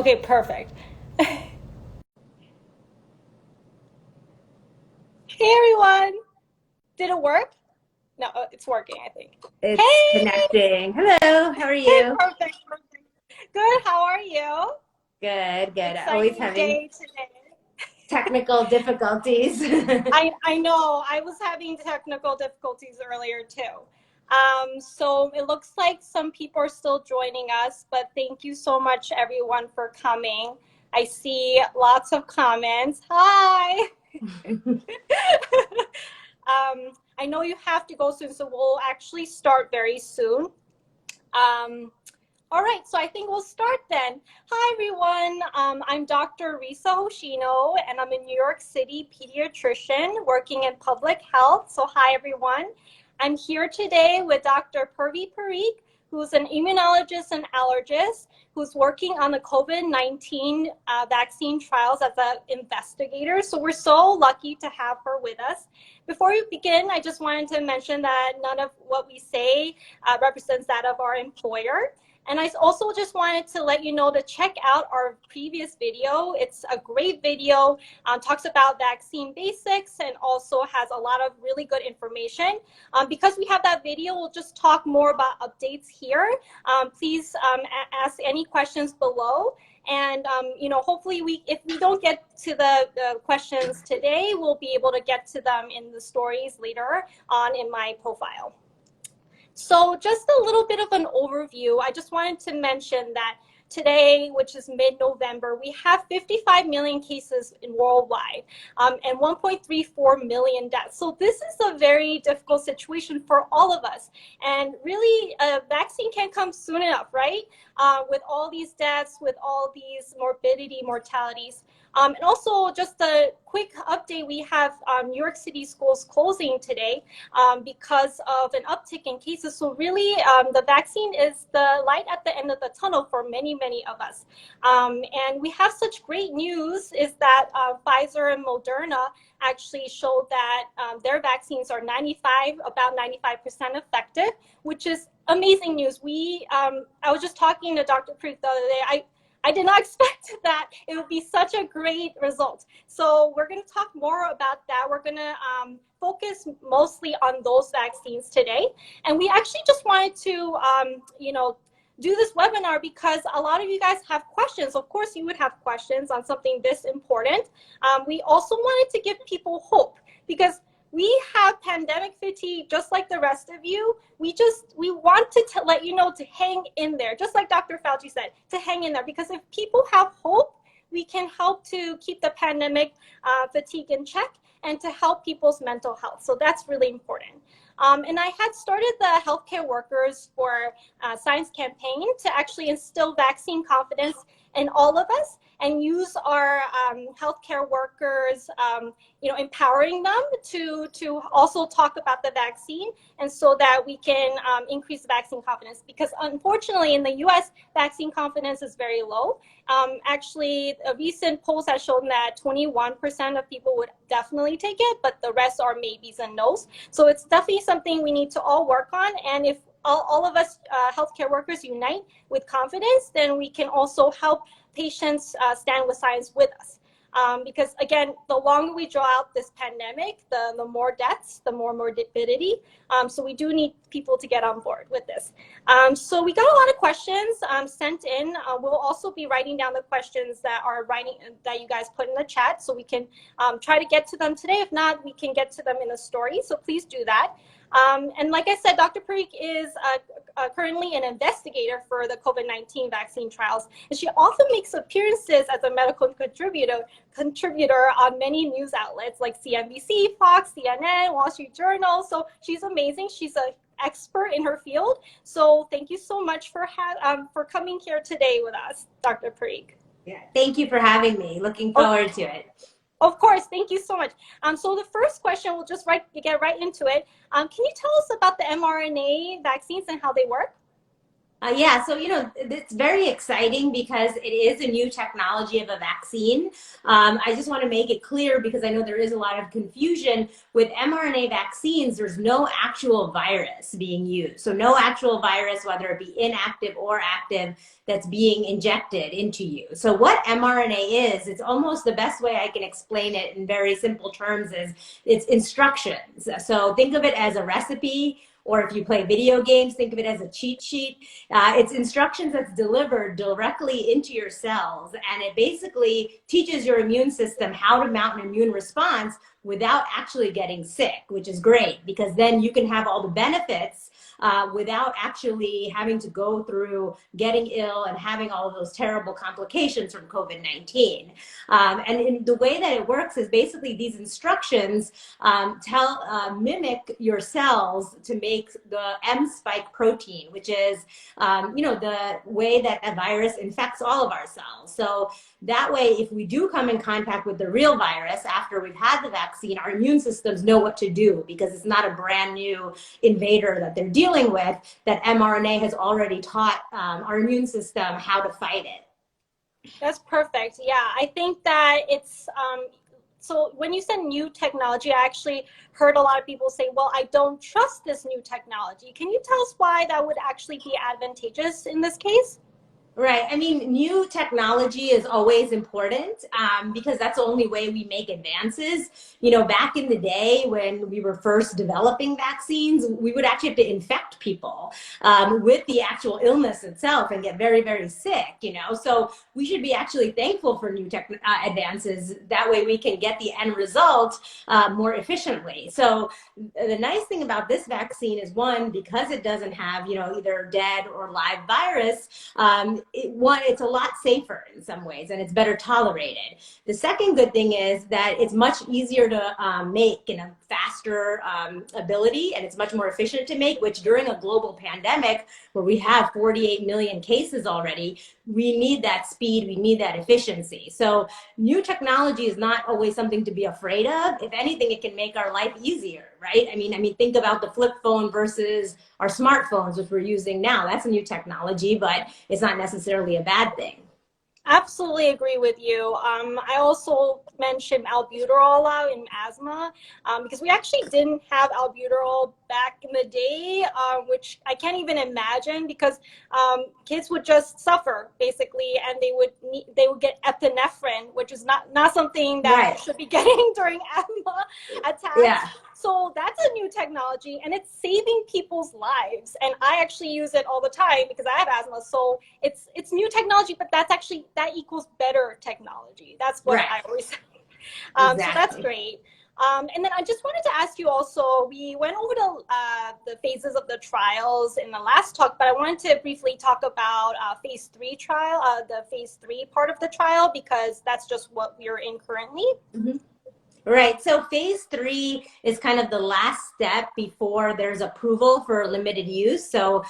Okay, perfect. Hey everyone! Did it work? No, it's working, I think. It's Hey! connecting. Hello, how are Hey, you? perfect, perfect. Good, how are you? Good, good. Always Exciting having day today. technical difficulties. I know, I was having technical difficulties earlier too. So it looks like some people are still joining us, but thank you so much everyone for coming. I see lots of comments. Hi! I know you have to go soon, so we'll actually start very soon. All right, so I think we'll start then. Hi, everyone. I'm Dr. Risa Hoshino, and I'm a New York City pediatrician working in public health. So hi, everyone. I'm here today with Dr. Purvi Parikh, who's an immunologist and allergist who's working on the COVID-19 vaccine trials as an investigator. So we're so lucky to have her with us. Before we begin, I just wanted to mention that none of what we say represents that of our employer. And I also just wanted to let you know to check out our previous video. It's a great video, talks about vaccine basics and also has a lot of really good information. Because we have that video, we'll just talk more about updates here. Please ask any questions below. And, hopefully if we don't get to the questions today, we'll be able to get to them in the stories later on in my profile. So just a little bit of an overview. I just wanted to mention that today, which is mid-November, we have 55 million cases worldwide and 1.34 million deaths. So this is a very difficult situation for all of us. And really, a vaccine can't come soon enough, right? With all these deaths, with all these mortalities. And also just a quick update, we have New York City schools closing today because of an uptick in cases. So really the vaccine is the light at the end of the tunnel for many of us. And we have such great news is that Pfizer and Moderna actually showed that their vaccines are about 95% effective, which is amazing news. I was just talking to Dr. Parikh the other day. I did not expect that it would be such a great result. So we're going to talk more about that. We're going to focus mostly on those vaccines today. And we actually just wanted to, do this webinar because a lot of you guys have questions. Of course, you would have questions on something this important. We also wanted to give people hope because we have pandemic fatigue just like the rest of you. We want to let you know to hang in there, just like Dr. Fauci said, to hang in there, because if people have hope, we can help to keep the pandemic fatigue in check and to help people's mental health. So that's really important. And I had started the Healthcare Workers for Science campaign to actually instill vaccine confidence in all of us and use our healthcare workers, empowering them to also talk about the vaccine, and so that we can increase vaccine confidence. Because unfortunately, in the U.S., vaccine confidence is very low. Actually, a recent polls have shown that 21% of people would definitely take it, but the rest are maybes and no's. So it's definitely something we need to all work on. And if all of us healthcare workers unite with confidence, then we can also help patients stand with science with us. Because again, the longer we draw out this pandemic, the more deaths, the more morbidity. So we do need people to get on board with this. So we got a lot of questions sent in. We'll also be writing down the questions that you guys put in the chat, so we can try to get to them today. If not, we can get to them in a story. So please do that. And like I said, Dr. Parikh is currently an investigator for the COVID-19 vaccine trials, and she often makes appearances as a medical contributor on many news outlets like CNBC, Fox, CNN, Wall Street Journal. So she's amazing. She's an expert in her field. So thank you so much for coming here today with us, Dr. Parikh. Yeah, thank you for having me. Looking forward to it. Of course, thank you so much. So the first question, we'll just get right into it. Can you tell us about the mRNA vaccines and how they work? Yeah, so it's very exciting because it is a new technology of a vaccine. I just want to make it clear because I know there is a lot of confusion with mRNA vaccines. There's no actual virus being used, so no actual virus, whether it be inactive or active, that's being injected into you. So what mRNA is, it's almost the best way I can explain it in very simple terms is it's instructions. So think of it as a recipe. Or if you play video games, think of it as a cheat sheet. It's instructions that's delivered directly into your cells, and it basically teaches your immune system how to mount an immune response without actually getting sick, which is great because then you can have all the benefits without actually having to go through getting ill and having all of those terrible complications from COVID-19. And the way that it works is basically these instructions mimic your cells to make the M spike protein, which is, the way that a virus infects all of our cells. So that way, if we do come in contact with the real virus after we've had the vaccine, our immune systems know what to do because it's not a brand new invader that they're dealing with, that mRNA has already taught our immune system how to fight it. That's perfect. Yeah, I think that it's so when you said new technology, I actually heard a lot of people say, well, I don't trust this new technology. Can you tell us why that would actually be advantageous in this case? Right. I mean, new technology is always important because that's the only way we make advances. Back in the day when we were first developing vaccines, we would actually have to infect people with the actual illness itself and get very, very sick, So we should be actually thankful for new tech advances. That way we can get the end result more efficiently. So the nice thing about this vaccine is, one, because it doesn't have, either dead or live virus, it's a lot safer in some ways and it's better tolerated. The second good thing is that it's much easier to make in a faster ability, and it's much more efficient to make, which during a global pandemic where we have 48 million cases already, we need that speed, we need that efficiency. So new technology is not always something to be afraid of. If anything, it can make our life easier, right? I mean, think about the flip phone versus our smartphones, which we're using now. That's a new technology, but it's not necessarily a bad thing. Absolutely agree with you. I also mentioned albuterol in asthma because we actually didn't have albuterol back in the day, which I can't even imagine because kids would just suffer basically, and they would get epinephrine, which is not something that Right. you should be getting during asthma attacks. Yeah. So that's a new technology and it's saving people's lives. And I actually use it all the time because I have asthma. So it's new technology, but that equals better technology. That's what I always say. Exactly. So that's great. And then I just wanted to ask you also, we went over the phases of the trials in the last talk, but I wanted to briefly talk about phase 3 trial, the phase 3 part of the trial, because that's just what we're in currently. Mm-hmm. Right. So phase 3 is kind of the last step before there's approval for limited use. So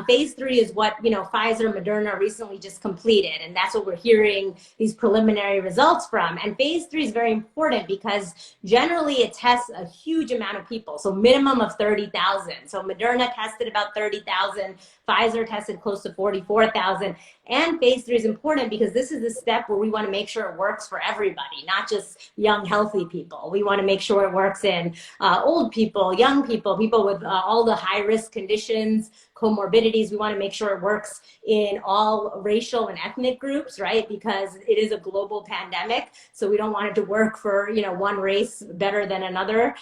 phase 3 is what, Pfizer Moderna recently just completed. And that's what we're hearing these preliminary results from. And phase 3 is very important because generally it tests a huge amount of people. So minimum of 30,000. So Moderna tested about 30,000. Pfizer tested close to 44,000. And phase 3 is important because this is the step where we want to make sure it works for everybody, not just young, healthy people. We want to make sure it works in old people, young people, people with all the high-risk conditions, comorbidities. We want to make sure it works in all racial and ethnic groups, right? Because it is a global pandemic. So we don't want it to work for, one race better than another.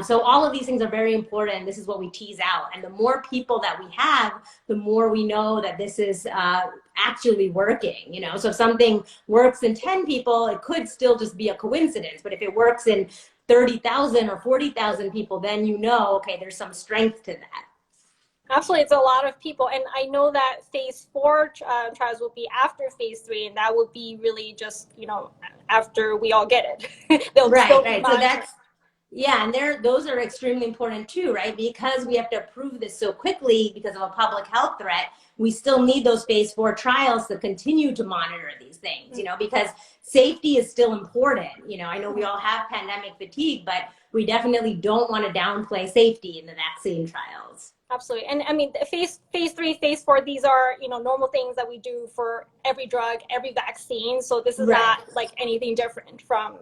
So all of these things are very important. This is what we tease out. And the more people that we have, the more we know that this is actually working, So if something works in 10 people, it could still just be a coincidence. But if it works in 30,000 or 40,000 people, then okay, there's some strength to that. Absolutely, it's a lot of people, and I know that phase 4 trials will be after phase 3, and that would be really just after we all get it. They'll right. So that's and those are extremely important too, right? Because we have to approve this so quickly because of a public health threat. We still need those phase 4 trials to continue to monitor these things, because safety is still important. I know we all have pandemic fatigue, but we definitely don't want to downplay safety in the vaccine trials. Absolutely. And I mean, phase three, phase four, these are, normal things that we do for every drug, every vaccine. So this is Right. not like anything different from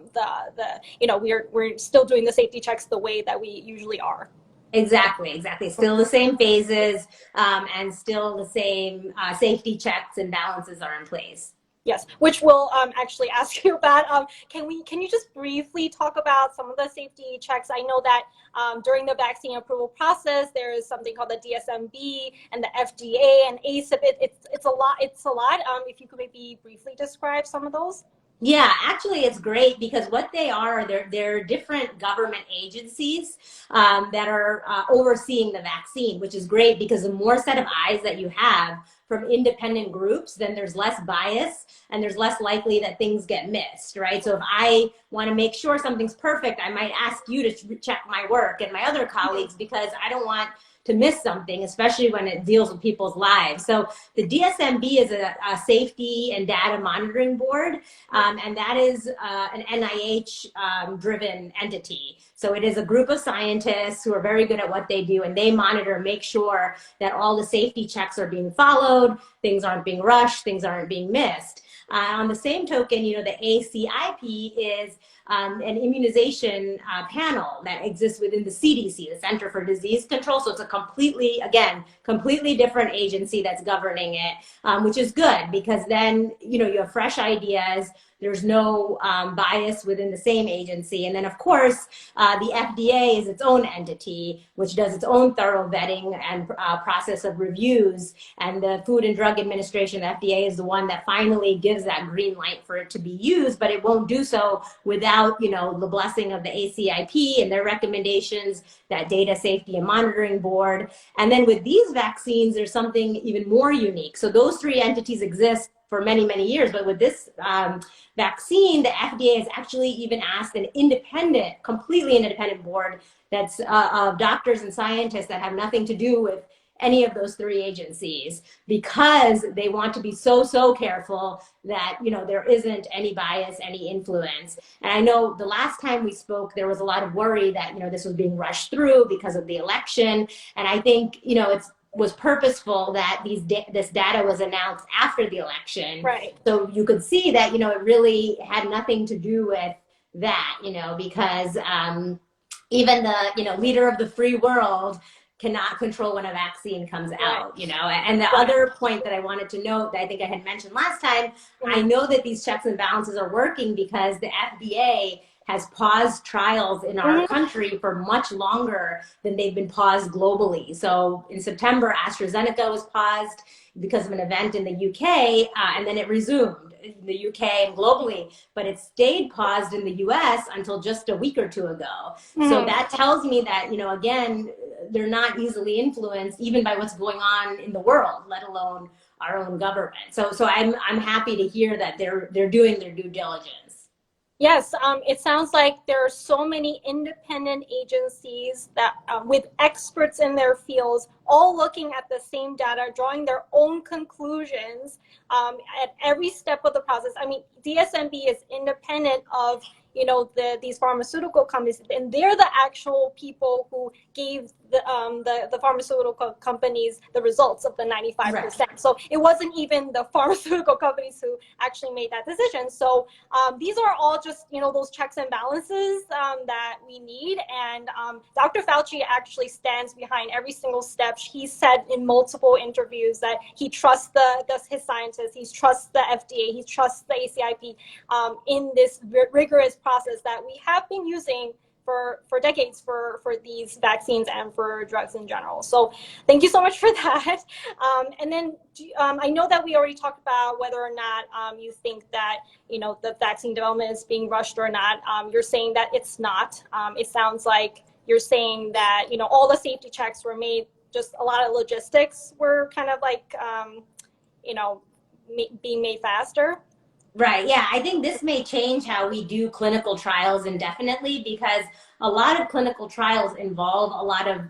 we're still doing the safety checks the way that we usually are. Exactly. Still the same phases, and still the same safety checks and balances are in place. Yes, which we'll actually ask you about. Can you just briefly talk about some of the safety checks? I know that during the vaccine approval process, there is something called the DSMB and the FDA and ACIP. It's a lot. It's a lot. If you could maybe briefly describe some of those. Yeah, actually, it's great because what they are, they're different government agencies that are overseeing the vaccine, which is great because the more set of eyes that you have from independent groups, then there's less bias and there's less likely that things get missed, right? So if I want to make sure something's perfect, I might ask you to check my work and my other colleagues because I don't want to miss something, especially when it deals with people's lives. So the DSMB is a safety and data monitoring board, and that is an NIH driven entity. So it is a group of scientists who are very good at what they do, and they monitor, make sure that all the safety checks are being followed, things aren't being rushed, things aren't being missed. On the same token, the ACIP is an immunization panel that exists within the CDC, the Center for Disease Control. So it's a completely different agency that's governing it, which is good because then, you have fresh ideas. There's no bias within the same agency. And then, of course, the FDA is its own entity, which does its own thorough vetting and process of reviews. And the Food and Drug Administration, the FDA, is the one that finally gives that green light for it to be used, but it won't do so without, the blessing of the ACIP and their recommendations, that Data Safety and Monitoring Board. And then with these vaccines, there's something even more unique. So those three entities exist for many, many years, but with this vaccine, the FDA has actually even asked an completely independent board that's of doctors and scientists that have nothing to do with any of those three agencies, because they want to be so careful that there isn't any bias, any influence. And I know the last time we spoke, there was a lot of worry that this was being rushed through because of the election. And I think it was purposeful that this data was announced after the election. Right. So you could see that it really had nothing to do with that, because even the leader of the free world cannot control when a vaccine comes out, And the other point that I wanted to note that I think I had mentioned last time, I know that these checks and balances are working because the FDA has paused trials in our country for much longer than they've been paused globally. So in September, AstraZeneca was paused because of an event in the UK, and then it resumed in the UK and globally, but it stayed paused in the US until just a week or two ago. So that tells me that, again, they're not easily influenced even by what's going on in the world, let alone our own government. So I'm happy to hear that they're doing their due diligence. Yes, it sounds like there are so many independent agencies that with experts in their fields, all looking at the same data, drawing their own conclusions at every step of the process. I mean, DSMB is independent of these pharmaceutical companies, and they're the actual people who gave the pharmaceutical companies the results of the 95%. Right. So it wasn't even the pharmaceutical companies who actually made that decision. So these are all just those checks and balances that we need. And Dr. Fauci actually stands behind every single step. He said in multiple interviews that he trusts his scientists, he trusts the FDA, he trusts the ACIP in this rigorous process that we have been using for decades for these vaccines and for drugs in general. So thank you so much for that. And then I know that we already talked about whether or not you think that the vaccine development is being rushed or not. You're saying that it's not. It sounds like you're saying that all the safety checks were made, just a lot of logistics were kind of like being made faster. Right. Yeah. I think this may change how we do clinical trials indefinitely, because a lot of clinical trials involve a lot of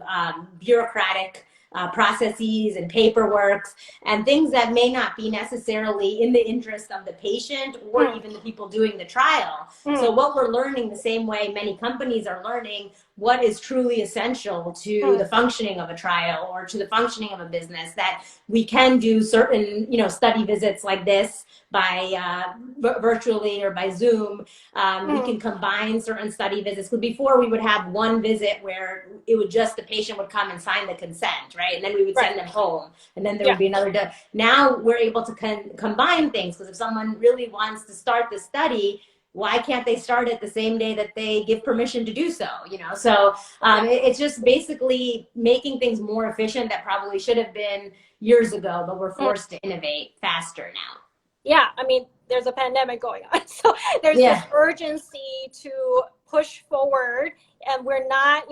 bureaucratic processes and paperwork and things that may not be necessarily in the interest of the patient or even the people doing the trial. So what we're learning, the same way many companies are learning, what is truly essential to the functioning of a trial or to the functioning of a business, that we can do certain, study visits like this by virtually or by Zoom. We can combine certain study visits. Because before we would have one visit where it would just, the patient would come and sign the consent, right? And then we would send them home. And then there would be another day. Now we're able to combine things, because if someone really wants to start the study, why can't they start it the same day that they give permission to do so? So it's just basically making things more efficient that probably should have been years ago, but we're forced to innovate faster now. Yeah, I mean, there's a pandemic going on, so there's this urgency to push forward, and we're not,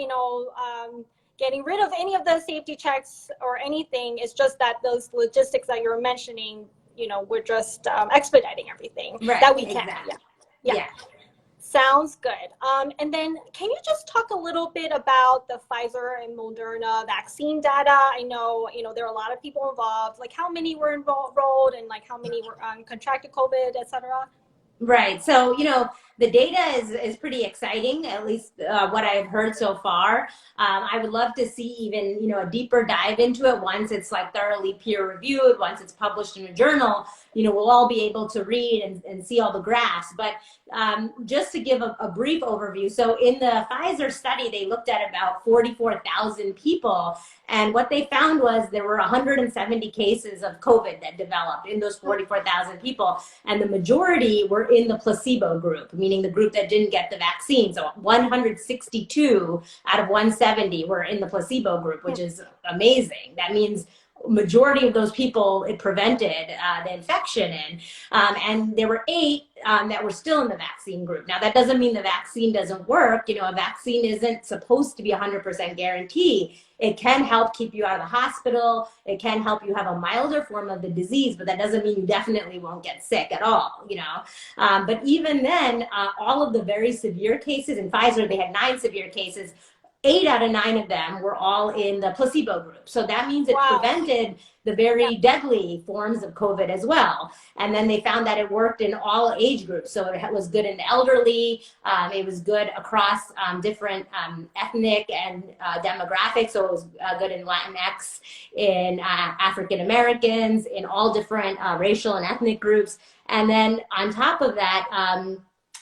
getting rid of any of the safety checks or anything. It's just that those logistics that you're mentioning, we're just expediting everything that we can. Exactly. Yeah. Sounds good. And then can you just talk a little bit about the Pfizer and Moderna vaccine data? I know, there are a lot of people involved. Like, how many were enrolled, and like how many were contracted COVID, et cetera? Right. So, the data is pretty exciting, at least what I've heard so far. I would love to see even, a deeper dive into it once it's like thoroughly peer reviewed, once it's published in a journal. We'll all be able to read and see all the graphs. But just to give a brief overview, so in the Pfizer study, they looked at about 44,000 people. And what they found was there were 170 cases of COVID that developed in those 44,000 people. And the majority were in the placebo group, meaning the group that didn't get the vaccine. So 162 out of 170 were in the placebo group, which is amazing. That means majority of those people it prevented the infection in, and there were 8 that were still in the vaccine group. Now that doesn't mean the vaccine doesn't work. A vaccine isn't supposed to be 100% guarantee. It can help keep you out of the hospital. It can help you have a milder form of the disease, but that doesn't mean you definitely won't get sick at all. But even then, all of the very severe cases in Pfizer, they had 9 severe cases. 8 out of 9 of them were all in the placebo group. So that means it prevented the very deadly forms of COVID as well. And then they found that it worked in all age groups. So it was good in the elderly. It was good across different ethnic and demographics. So it was good in Latinx, in African Americans, in all different racial and ethnic groups. And then on top of that,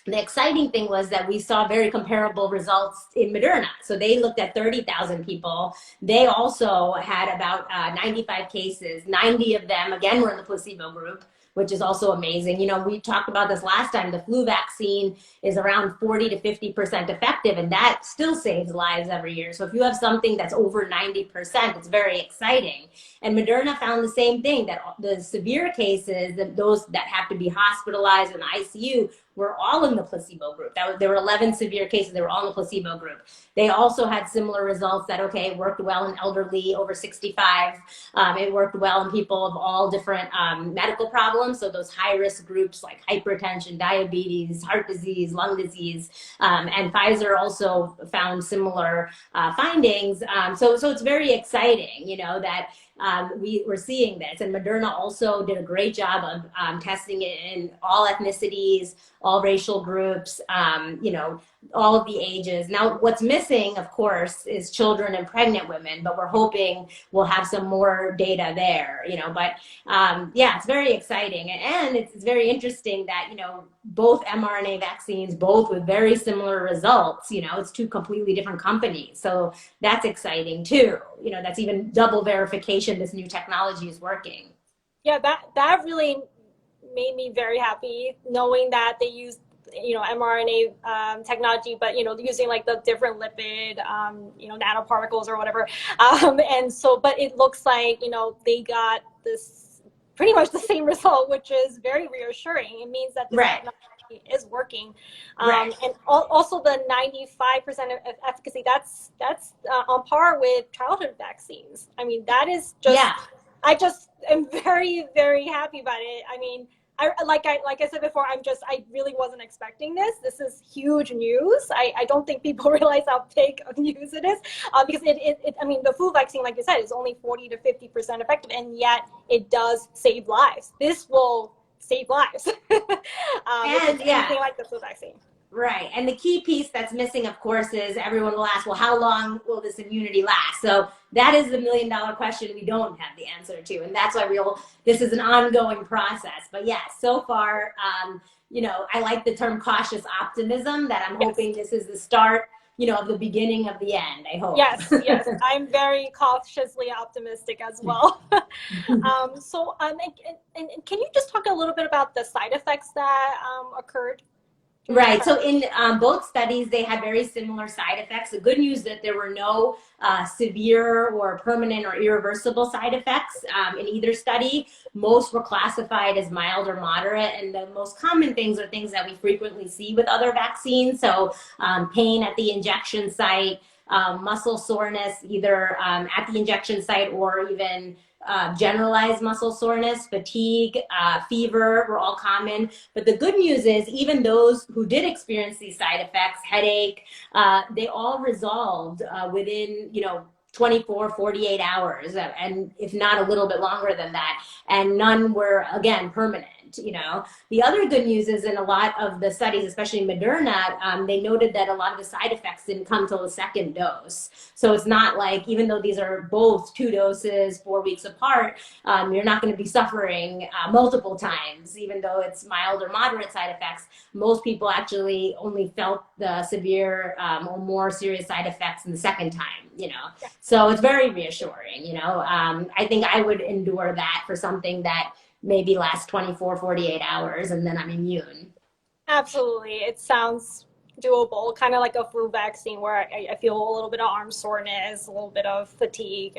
the exciting thing was that we saw very comparable results in Moderna. So they looked at 30,000 people. They also had about 95 cases. 90 of them, again, were in the placebo group, which is also amazing. We talked about this last time. The flu vaccine is around 40 to 50% effective, and that still saves lives every year. So if you have something that's over 90%, it's very exciting. And Moderna found the same thing, that the severe cases, those that have to be hospitalized in the ICU, were all in the placebo group. There were 11 severe cases. They were all in the placebo group. They also had similar results that, it worked well in elderly over 65. It worked well in people of all different medical problems. So those high-risk groups like hypertension, diabetes, heart disease, lung disease. And Pfizer also found similar findings. So it's very exciting, that we're seeing this. And Moderna also did a great job of testing it in all ethnicities, all racial groups, all of the ages. Now, what's missing, of course, is children and pregnant women, but we're hoping we'll have some more data there, but it's very exciting. And it's very interesting that, both mRNA vaccines, both with very similar results, it's 2 completely different companies. So that's exciting too. That's even double verification this new technology is working. Yeah, that really made me very happy, knowing that they used mRNA technology, but using like the different lipid nanoparticles or whatever, and so, but it looks like they got this pretty much the same result, which is very reassuring. It means that the technology is working, and also the 95% of efficacy. That's on par with childhood vaccines. I mean, that is just I just am very, very happy about it. I mean, like I said before, I really wasn't expecting this. This is huge news. I don't think people realize how big of news it is, because I mean, the flu vaccine, like you said, is only 40 to 50% effective, and yet it does save lives. This will save lives. And anything like the flu vaccine. Right. And the key piece that's missing, of course, is everyone will ask, well, how long will this immunity last? So that is the million-dollar question we don't have the answer to. And that's why this is an ongoing process. But yes, so far, I like the term cautious optimism, that I'm Yes. hoping this is the start, of the beginning of the end, I hope. Yes, yes, I'm very cautiously optimistic as well. And can you just talk a little bit about the side effects that occurred during the Right. trial? So in both studies, they had very similar side effects. The good news that there were no severe or permanent or irreversible side effects in either study. Most were classified as mild or moderate, and the most common things are things that we frequently see with other vaccines. So pain at the injection site, muscle soreness, either at the injection site or even generalized muscle soreness, fatigue, fever were all common. But the good news is even those who did experience these side effects, headache, they all resolved within, 24, 48 hours, and if not a little bit longer than that. And none were, again, permanent. The other good news is in a lot of the studies, especially Moderna, they noted that a lot of the side effects didn't come till the second dose. So it's not like, even though these are both 2 doses, 4 weeks apart, you're not going to be suffering multiple times, even though it's mild or moderate side effects. Most people actually only felt the severe or more serious side effects in the second time. So it's very reassuring. I think I would endure that for something that maybe last 24, 48 hours, and then I'm immune. Absolutely. It sounds doable, kind of like a flu vaccine where I feel a little bit of arm soreness, a little bit of fatigue.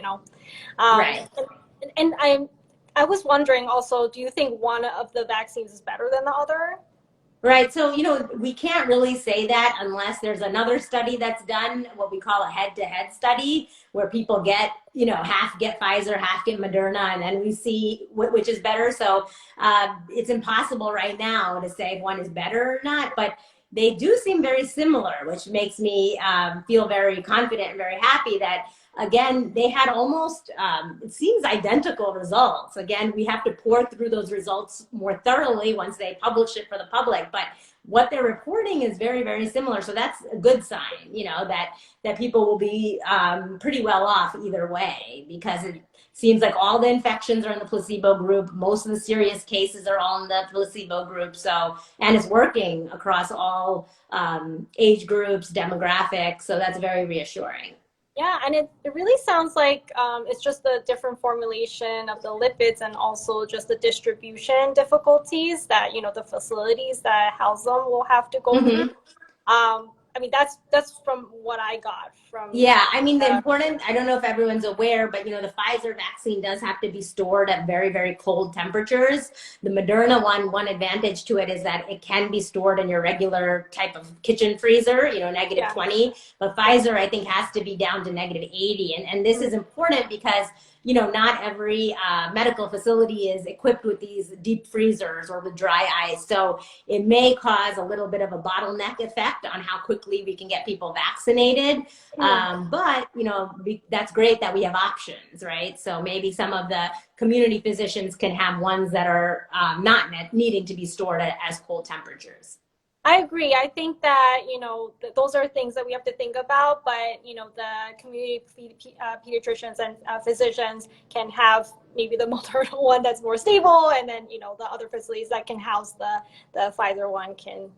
Right. And I was wondering also, do you think one of the vaccines is better than the other? Right. So, we can't really say that unless there's another study that's done, what we call a head-to-head study, where people get, half get Pfizer, half get Moderna, and then we see which is better. So it's impossible right now to say if one is better or not, but they do seem very similar, which makes me feel very confident and very happy that, again, they had almost, it seems, identical results. Again, we have to pour through those results more thoroughly once they publish it for the public. But what they're reporting is very, very similar. So that's a good sign, that people will be pretty well off either way, because it seems like all the infections are in the placebo group. Most of the serious cases are all in the placebo group. So, and it's working across all age groups, demographics. So that's very reassuring. Yeah, and it really sounds like it's just the different formulation of the lipids and also just the distribution difficulties that, the facilities that house them will have to go through. I mean, that's from what I got from. Yeah, I mean, I don't know if everyone's aware, but the Pfizer vaccine does have to be stored at very, very cold temperatures. The Moderna one advantage to it is that it can be stored in your regular type of kitchen freezer, negative 20. But Pfizer, I think, has to be down to negative 80. And this is important because not every medical facility is equipped with these deep freezers or with dry ice. So it may cause a little bit of a bottleneck effect on how quickly we can get people vaccinated. But, that's great that we have options, right? So maybe some of the community physicians can have ones that are not needing to be stored at as cold temperatures. I agree. I think that, those are things that we have to think about, but, the community pediatricians and physicians can have maybe the Moderna one that's more stable, and then, the other facilities that can house the Pfizer one can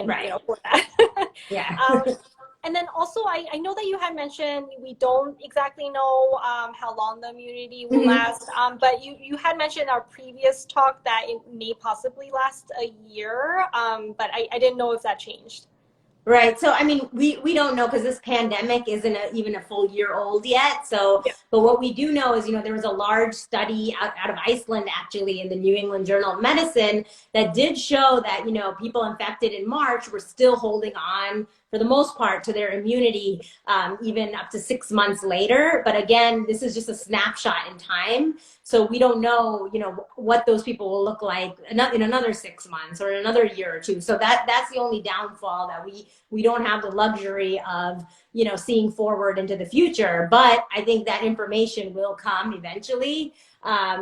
right. Afford that. Yeah. And then also, I know that you had mentioned we don't exactly know how long the immunity will last, but you had mentioned in our previous talk that it may possibly last a year, but I didn't know if that changed. Right. So, I mean, we don't know because this pandemic isn't even a full year old yet. So, but what we do know is, there was a large study out of Iceland, actually, in the New England Journal of Medicine that did show that, people infected in March were still holding on for the most part, to their immunity even up to 6 months later. But again, this is just a snapshot in time. So we don't know, what those people will look like in another 6 months or another year or two. So that's the only downfall, that we don't have the luxury of, seeing forward into the future. But I think that information will come eventually.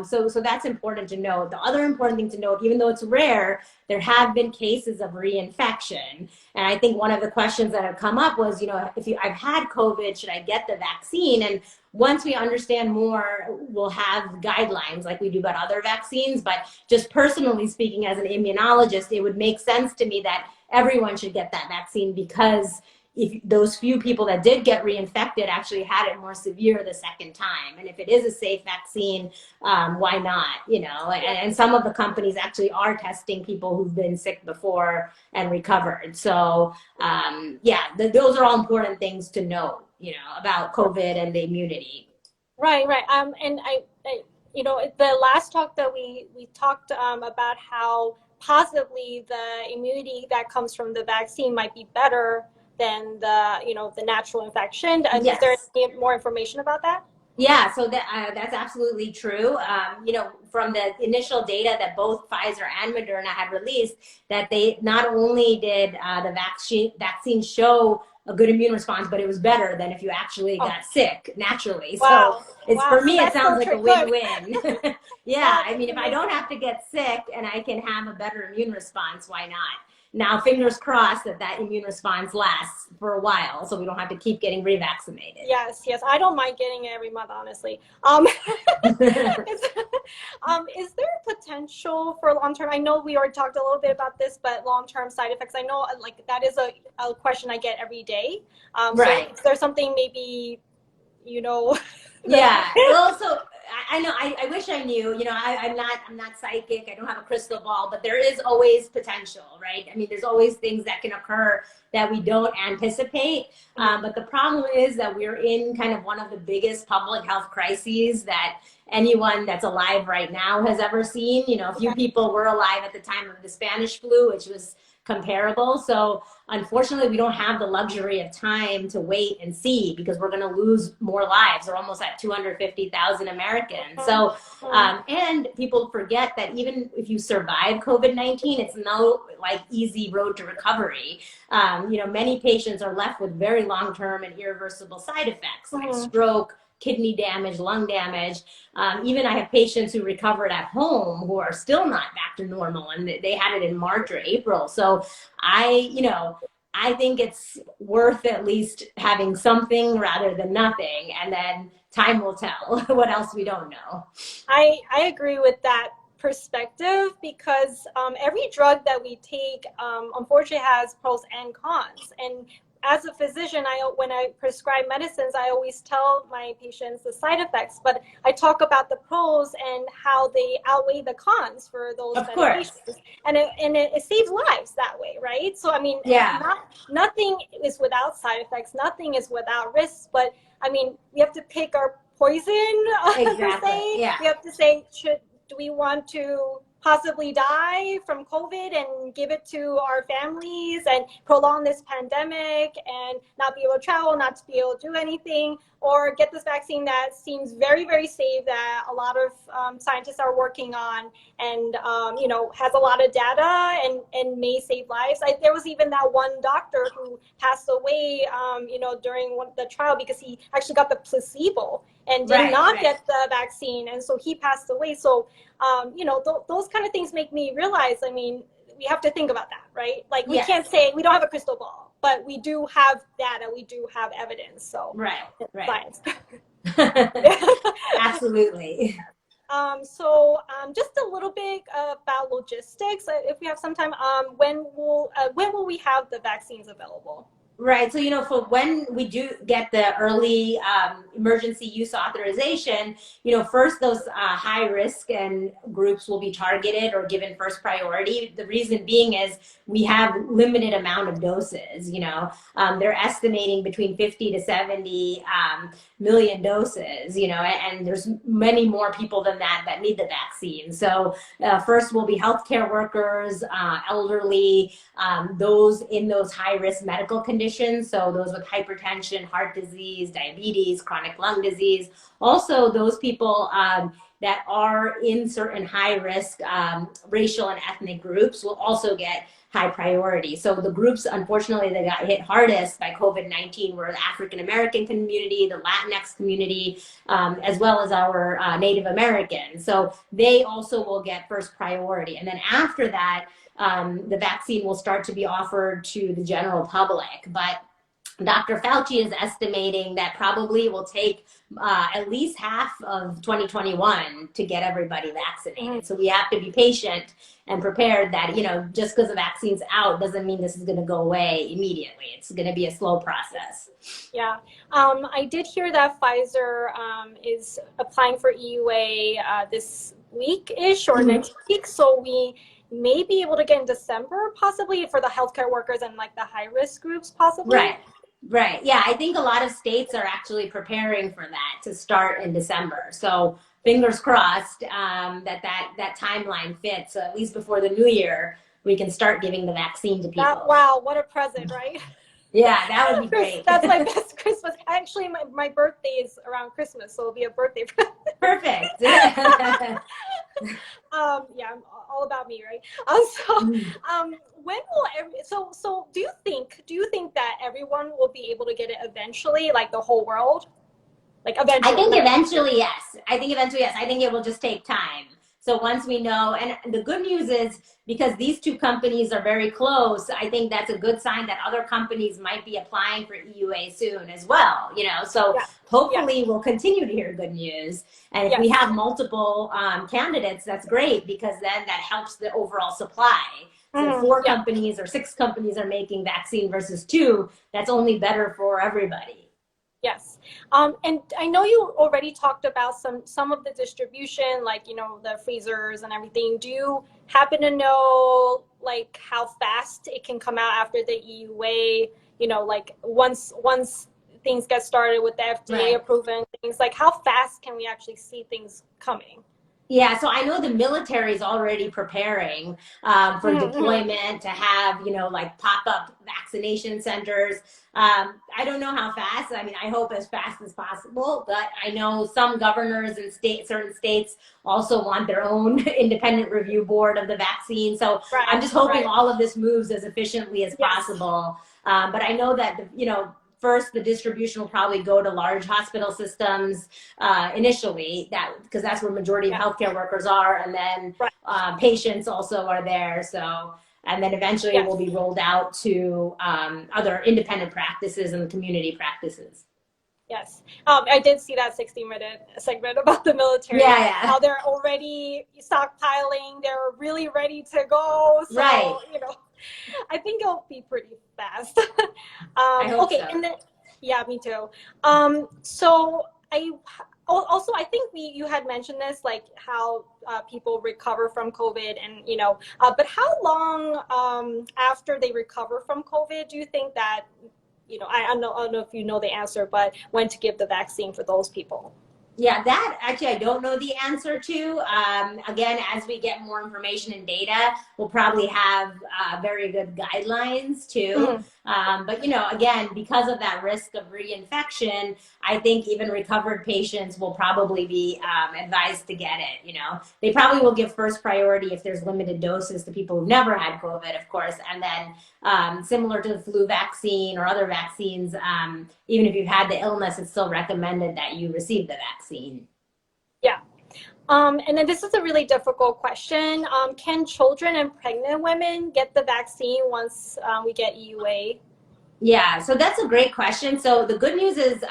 So that's important to note. The other important thing to note, even though it's rare, there have been cases of reinfection. And I think one of the questions that have come up was, I've had COVID, should I get the vaccine? And once we understand more, we'll have guidelines like we do about other vaccines. But just personally speaking, as an immunologist, it would make sense to me that everyone should get that vaccine, because if those few people that did get reinfected actually had it more severe the second time. And if it is a safe vaccine, why not? And some of the companies actually are testing people who've been sick before and recovered. So those are all important things to know, about COVID and the immunity. Right. And I the last talk that we talked about how possibly the immunity that comes from the vaccine might be better than the natural infection. Yes. Is there any more information about that? Yeah, so that's absolutely true. From the initial data that both Pfizer and Moderna had released, that they not only did the vaccine show a good immune response, but it was better than if you actually got sick naturally. Wow. So for me, it sounds like a win-win. Yeah, Wow. if I don't have to get sick and I can have a better immune response, why not? Now, fingers crossed that immune response lasts for a while, so we don't have to keep getting revaccinated. Yes. I don't mind getting it every month, honestly. Is there potential for long-term? I know we already talked a little bit about this, but long-term side effects, I know that is a question I get every day. Right. So is there something maybe, Yeah. Well, so I know, I wish I knew, I'm not psychic. I don't have a crystal ball, but there is always potential, right? There's always things that can occur that we don't anticipate. But the problem is that we're in kind of one of the biggest public health crises that anyone that's alive right now has ever seen. A few people were alive at the time of the Spanish flu, which was comparable. So unfortunately, we don't have the luxury of time to wait and see, because we're going to lose more lives. We're almost at 250,000 Americans. So, and people forget that even if you survive COVID-19, it's no easy road to recovery. Many patients are left with very long-term and irreversible side effects like stroke, kidney damage, lung damage. Even I have patients who recovered at home who are still not back to normal, and they had it in March or April. So I think it's worth at least having something rather than nothing, and then time will tell what else we don't know. I agree with that perspective, because every drug that we take unfortunately has pros and cons. And as a physician, when I prescribe medicines, I always tell my patients the side effects, but I talk about the pros and how they outweigh the cons for those medications. And it saves lives that way, right? So nothing is without side effects, nothing is without risks, but we have to pick our poison. Exactly. Yeah. We have to say, do we want to possibly die from COVID and give it to our families and prolong this pandemic and not be able to travel, not to be able to do anything, or get this vaccine that seems very, very safe, that a lot of scientists are working on, and has a lot of data and may save lives. There was even that one doctor who passed away during the trial because he actually got the placebo and did not get the vaccine, and so he passed away. So those kind of things make me realize, we have to think about that, right? We can't say we don't have a crystal ball, but we do have data, we do have evidence. So science. Absolutely. Just a little bit about logistics, if we have some time. When will we have the vaccines available? Right. So, for when we do get the early emergency use authorization, first those high risk and groups will be targeted or given first priority. The reason being is we have limited amount of doses. They're estimating between 50 to 70 million doses, and there's many more people than that need the vaccine. So first will be healthcare workers, elderly, those in those high risk medical conditions. population, so those with hypertension, heart disease, diabetes, chronic lung disease. Also, those people that are in certain high-risk racial and ethnic groups will also get high priority. So the groups, unfortunately, that got hit hardest by COVID-19 were the African-American community, the Latinx community, as well as our Native Americans. So they also will get first priority. And then after that, the vaccine will start to be offered to the general public. But Dr. Fauci is estimating that probably will take at least half of 2021 to get everybody vaccinated. So we have to be patient and prepared that, you know, just because the vaccine's out doesn't mean this is going to go away immediately. It's going to be a slow process. Yeah. I did hear that Pfizer is applying for EUA this week-ish or next week. So we may be able to get in December, possibly, for the healthcare workers and like the high-risk groups, possibly. Right. Right. Yeah, I think a lot of states are actually preparing for that to start in December. So fingers crossed that timeline fits. So at least before the new year, we can start giving the vaccine to people. Wow, what a present, right? Yeah, that would be great. That's my best Christmas. Actually, my birthday is around Christmas, so it'll be a birthday present. Perfect. Yeah, all about me, right? When will so do you think that everyone will be able to get it eventually, like the whole world? Like eventually? I think eventually, yes. I think it will just take time. So once we know, and the good news is because these two companies are very close, I think that's a good sign that other companies might be applying for EUA soon as well, you know, so hopefully we'll continue to hear good news. And if we have multiple candidates, that's great because then that helps the overall supply. So if 4 companies or 6 companies are making vaccine versus 2, that's only better for everybody. Yes. And I know you already talked about some of the distribution, like, you know, the freezers and everything. Do you happen to know, like, how fast it can come out after the EUA, you know, like once things get started with the FDA approving things, like how fast can we actually see things coming? Yeah, so I know the military is already preparing for deployment to have, you know, like pop-up vaccination centers. I don't know how fast. I mean, I hope as fast as possible, but I know some governors in certain states also want their own independent review board of the vaccine. So I'm just hoping all of this moves as efficiently as possible. But I know that, you know, first, the distribution will probably go to large hospital systems initially, because that's where majority of healthcare workers are, and then patients also are there. So, and then eventually it will be rolled out to other independent practices and community practices. Yes, I did see that 60-minute segment about the military. How they're already stockpiling, they're really ready to go. So, you know, I think it'll be pretty fast. I hope so. And then, yeah, me too. So I think you had mentioned this, like how people recover from COVID, and you know, but how long after they recover from COVID do you think that, you know, I don't know if you know the answer, but when to give the vaccine for those people? Yeah, that actually I don't know the answer to. Again, as we get more information and data, we'll probably have very good guidelines too. But, you know, again, because of that risk of reinfection, I think even recovered patients will probably be advised to get it. You know, they probably will give first priority if there's limited doses to people who've never had COVID, of course. And then similar to the flu vaccine or other vaccines, even if you've had the illness, it's still recommended that you receive the vaccine. Yeah. And then this is a really difficult question. Can children and pregnant women get the vaccine once we get EUA? Yeah, so that's a great question. So the good news is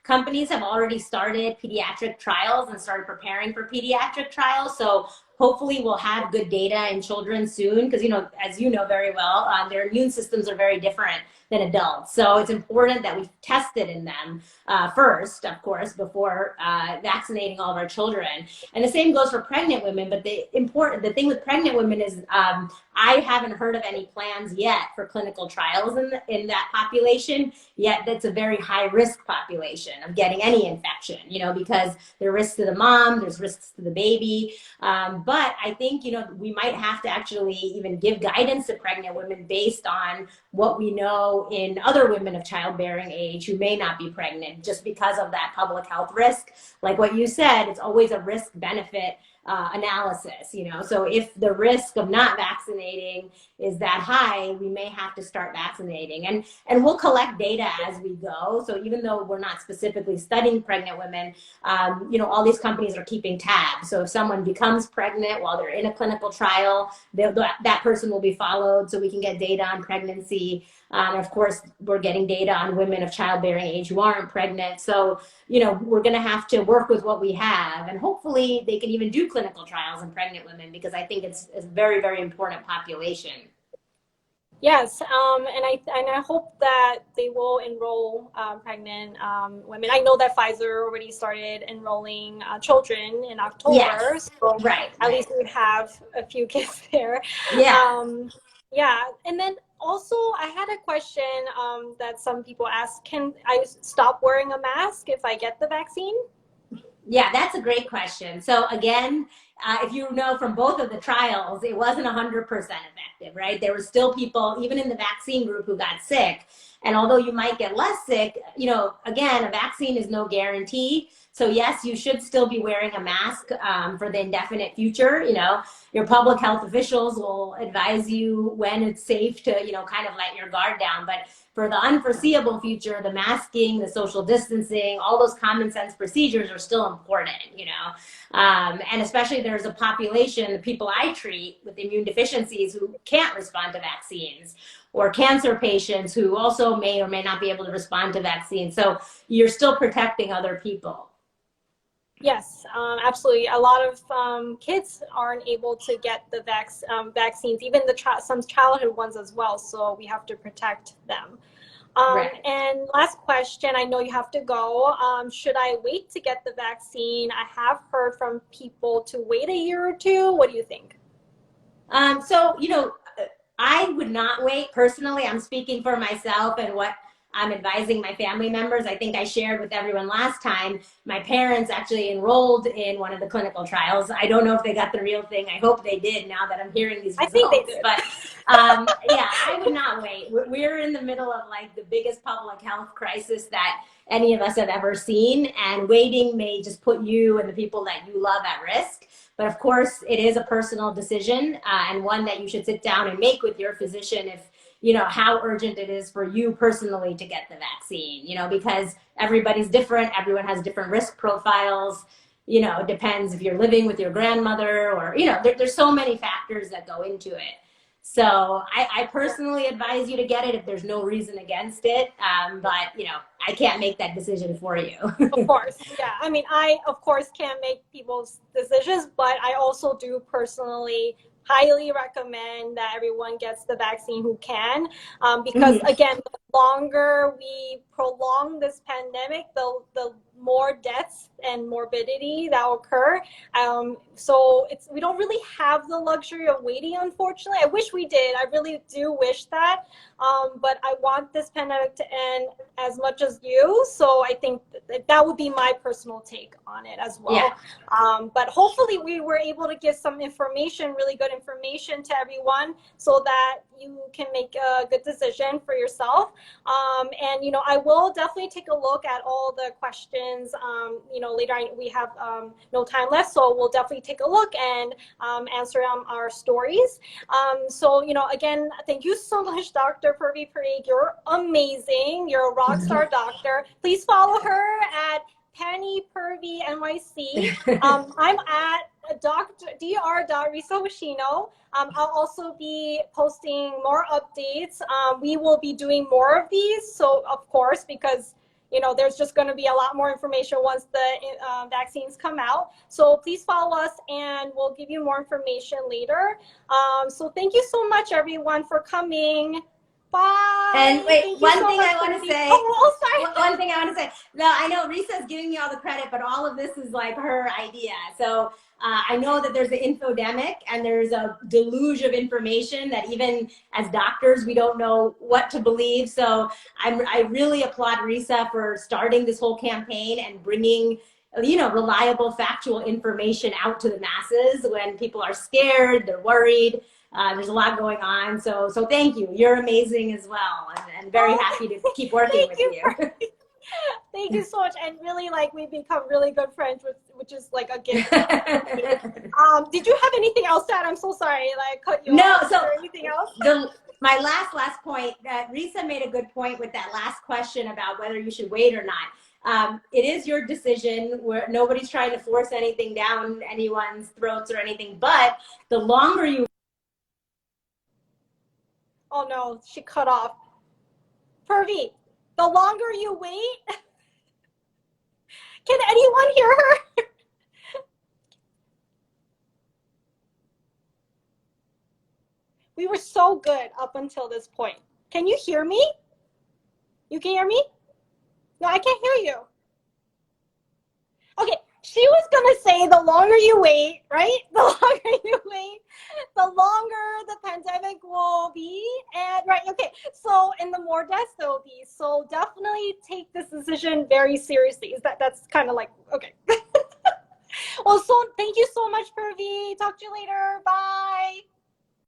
companies have already started pediatric trials and started preparing for pediatric trials. So hopefully we'll have good data in children soon because, you know, as you know very well, their immune systems are very different than adults. So it's important that we test it in them first, of course, before vaccinating all of our children. And the same goes for pregnant women. But the thing with pregnant women is I haven't heard of any plans yet for clinical trials in that population. Yet that's a very high risk population of getting any infection, you know, because there are risks to the mom, there's risks to the baby. But I think, you know, we might have to actually even give guidance to pregnant women based on what we know in other women of childbearing age who may not be pregnant just because of that public health risk. Like what you said, it's always a risk benefit analysis, you know. So if the risk of not vaccinating is that high, we may have to start vaccinating, and we'll collect data as we go. So even though we're not specifically studying pregnant women, you know, all these companies are keeping tabs. So if someone becomes pregnant while they're in a clinical trial, that person will be followed, so we can get data on pregnancy. Of course, we're getting data on women of childbearing age who aren't pregnant. So, you know, we're going to have to work with what we have, and hopefully they can even do clinical trials in pregnant women, because I think it's a very, very important population. Yes, and I hope that they will enroll pregnant women. I know that Pfizer already started enrolling children in October, Yes. so Right. at least we have a few kids there. Yeah. Yeah, and then also I had a question that some people ask: Can I stop wearing a mask if I get the vaccine? Yeah, that's a great question. So again, if you know from both of the trials, it wasn't 100% effective, right? There were still people, even in the vaccine group, who got sick. And although you might get less sick, you know, again, a vaccine is no guarantee. So yes, you should still be wearing a mask for the indefinite future. You know, your public health officials will advise you when it's safe to, you know, kind of let your guard down. But for the unforeseeable future, the masking, the social distancing, all those common sense procedures are still important, you know. And especially there's a population, the people I treat with immune deficiencies, who can't respond to vaccines, or cancer patients who also may or may not be able to respond to vaccines. So you're still protecting other people. Yes, absolutely. A lot of kids aren't able to get the vaccines, even some childhood ones as well. So we have to protect them. Right. And last question, I know you have to go. Should I wait to get the vaccine? I have heard from people to wait a year or two. What do you think? So, you know, I would not wait. Personally, I'm speaking for myself and what I'm advising my family members. I think I shared with everyone last time, my parents actually enrolled in one of the clinical trials. I don't know if they got the real thing. I hope they did, now that I'm hearing these results. I think they did. But yeah, I would not wait. We're in the middle of like the biggest public health crisis that any of us have ever seen, and waiting may just put you and the people that you love at risk. But of course, it is a personal decision, and one that you should sit down and make with your physician, if you know how urgent it is for you personally to get the vaccine, you know, because everybody's different. Everyone has different risk profiles. You know, it depends if you're living with your grandmother, or, you know, there's so many factors that go into it. So I personally advise you to get it if there's no reason against it. But, you know, I can't make that decision for you. Of course, yeah. I mean, I, of course, can't make people's decisions, but I also do personally highly recommend that everyone gets the vaccine who can, because again, the longer we prolong this pandemic, the more deaths and morbidity that will occur. So we don't really have the luxury of waiting, unfortunately. I wish we did. I really do wish that. But I want this pandemic to end as much as you. So I think that would be my personal take on it as well. Yeah. But hopefully we were able to give some information, really good information to everyone, so that you can make a good decision for yourself. And, you know, I will definitely take a look at all the questions. You know, later we have no time left, so we'll definitely take a look and answer our stories. So, you know, again, thank you so much, Dr. Purvi Parikh. You're amazing. You're a rock star doctor. Please follow her at Penny Purvi NYC. I'm at Dr. Hoshino. I'll also be posting more updates. We will be doing more of these. So, of course, because, you know, there's just going to be a lot more information once the vaccines come out. So please follow us, and we'll give you more information later. So thank you so much, everyone, for coming. Bye. And wait, one thing I want to say. Oh, sorry. One thing I want to say. No, I know Risa's giving me all the credit, but all of this is like her idea. So I know that there's an infodemic, and there's a deluge of information that even as doctors, we don't know what to believe. So I really applaud Risa for starting this whole campaign and bringing reliable, factual information out to the masses when people are scared, they're worried. There's a lot going on. So thank you. You're amazing as well. And very happy to keep working with you. Thank you so much. And really, like, we've become really good friends, which is like a gift. Did you have anything else to add? I'm so sorry, like, cut you off. No, so anything else? My last point, Risa made a good point with that last question about whether you should wait or not. It is your decision. Where nobody's trying to force anything down anyone's throats or anything, but the longer you... Oh no, she cut off. Purvi, the longer you wait, can anyone hear her? We were so good up until this point. Can you hear me? You can hear me? No, I can't hear you. Okay, she was gonna say the longer you wait, right? The longer you wait, the longer the pandemic will be. And right, okay, so and the more deaths there will be. So definitely take this decision very seriously. That's kind of like, okay. Well, so thank you so much, Purvi. Talk to you later. Bye.